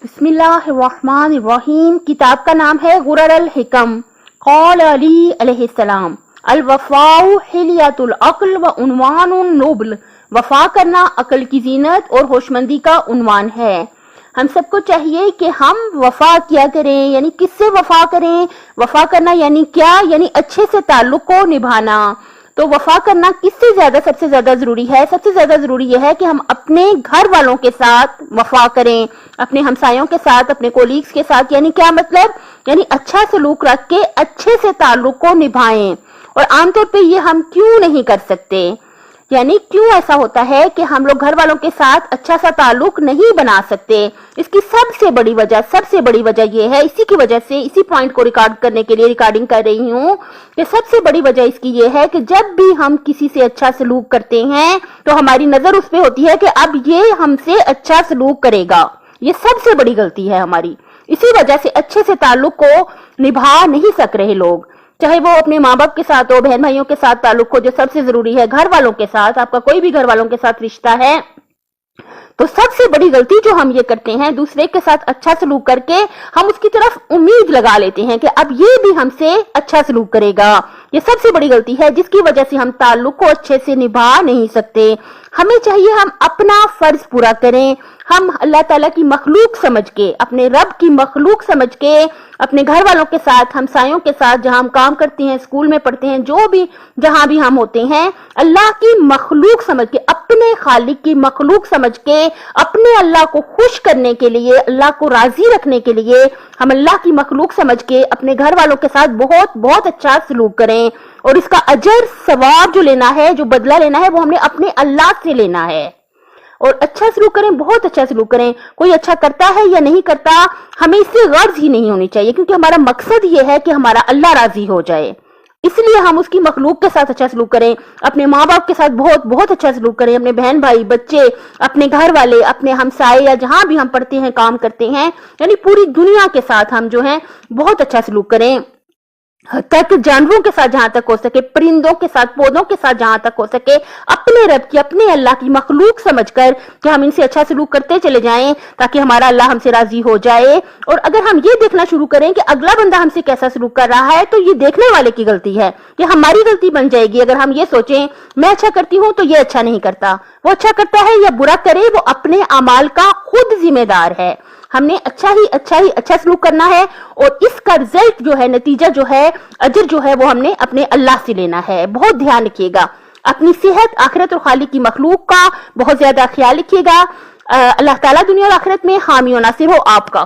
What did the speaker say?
बिस्मिल्लाहिर्रहमानिर्रहीम। किताब का नाम है गुरर अल-हिकम। क़ाल अली अलैहिस्सलाम, अल-वफ़ाउ हिलियतुल अक़्ल व उन्वानुन नोबल। वफा करना अकल की जीनत और होशमंदी का उन्वान है। हम सबको चाहिए कि हम वफा किया करें। यानी किससे वफा करें? वफा करना यानी क्या? यानी अच्छे से ताल्लुक को निभाना। तो वफा करना किससे ज्यादा सबसे ज्यादा जरूरी है? सबसे ज्यादा जरूरी यह है कि हम अपने घर वालों के साथ वफा करें, अपने हमसायों के साथ, अपने कोलीग्स के साथ। यानी क्या मतलब? यानी अच्छा सलूक रख के अच्छे से ताल्लुक को निभाएं। और आमतौर पे ये हम क्यों नहीं कर सकते? यानी क्यों ऐसा होता है कि हम लोग घर वालों के साथ अच्छा सा ताल्लुक नहीं बना सकते? इसकी सबसे बड़ी वजह ये है, इसी की वजह से इसी पॉइंट को रिकॉर्ड करने के लिए रिकॉर्डिंग कर रही हूँ कि सबसे बड़ी वजह इसकी ये है कि जब भी हम किसी से अच्छा सलूक करते हैं तो हमारी नजर उस पर होती है कि अब ये हमसे अच्छा सलूक करेगा। ये सबसे बड़ी गलती है हमारी। इसी वजह से अच्छे से ताल्लुक को निभा नहीं सक रहे लोग, चाहे वो अपने माँ बाप के साथ हो, बहन भाइयों के साथ ताल्लुक हो, जो सबसे जरूरी है, घर वालों के साथ, आपका कोई भी घर वालों के साथ रिश्ता है। तो सबसे बड़ी गलती जो हम ये करते हैं, दूसरे के साथ अच्छा सलूक करके हम उसकी तरफ उम्मीद लगा लेते हैं कि अब ये भी हमसे अच्छा सलूक करेगा। ये सबसे बड़ी गलती है जिसकी वजह से हम ताल्लुक को अच्छे से निभा नहीं सकते। हमें चाहिए हम अपना फर्ज पूरा करें। हम अल्लाह ताला की मखलूक समझ के, अपने रब की मखलूक समझ के, अपने घर वालों के साथ, हमसायों के साथ, जहां हम काम करते हैं, स्कूल में पढ़ते हैं, जो भी जहां भी हम होते हैं, अल्लाह की मखलूक समझ के, अपने खालिक की मखलूक समझ के, अपने अल्लाह को खुश करने के लिए, अल्लाह को राजी रखने के लिए हम अल्लाह की मखलूक समझ के अपने घर वालों के साथ बहुत बहुत अच्छा सलूक करें। और इसका अजर सवाब जो लेना है, जो बदला लेना है, वो हमने अपने अल्लाह से लेना है। और अच्छा सलूक करें, बहुत अच्छा सलूक करें। कोई अच्छा करता है या नहीं करता, हमें इससे गर्ज ही नहीं होनी चाहिए, क्योंकि हमारा मकसद ये है कि हमारा अल्लाह राजी हो जाए। इसलिए हम उसकी मखलूक के साथ अच्छा सलूक करें, अपने माँ बाप के साथ बहुत बहुत अच्छा सलूक करें, अपने बहन भाई, बच्चे, अपने घर वाले, अपने हमसाए या जहां भी हम पढ़ते हैं, काम करते हैं, यानी पूरी दुनिया के साथ हम जो है बहुत अच्छा सलूक करें। तक जानवरों के साथ जहां तक हो सके, परिंदों के साथ, पौधों के साथ जहां तक हो सके, अपने रब की, अपने अल्लाह की मखलूक समझकर कि हम इनसे अच्छा सलूक करते चले जाएं, ताकि हमारा अल्लाह हमसे राजी हो जाए। और अगर हम ये देखना शुरू करें कि अगला बंदा हमसे कैसा सलूक कर रहा है, तो ये देखने वाले की गलती है, ये हमारी गलती बन जाएगी। अगर हम ये सोचें मैं अच्छा करती हूँ तो ये अच्छा नहीं करता, वो अच्छा करता है या बुरा करे, वो अपने अमाल का खुद जिम्मेदार है। हमने अच्छा सलूक करना है और इसका रिजल्ट जो है, नतीजा जो है, अजर जो है, वो हमने अपने अल्लाह से लेना है। बहुत ध्यान रखिएगा, अपनी सेहत, आखिरत और खालिक की मखलूक का बहुत ज्यादा ख्याल रखिएगा। अल्लाह ताला दुनिया और आखिरत में हामी और नासिर हो आपका।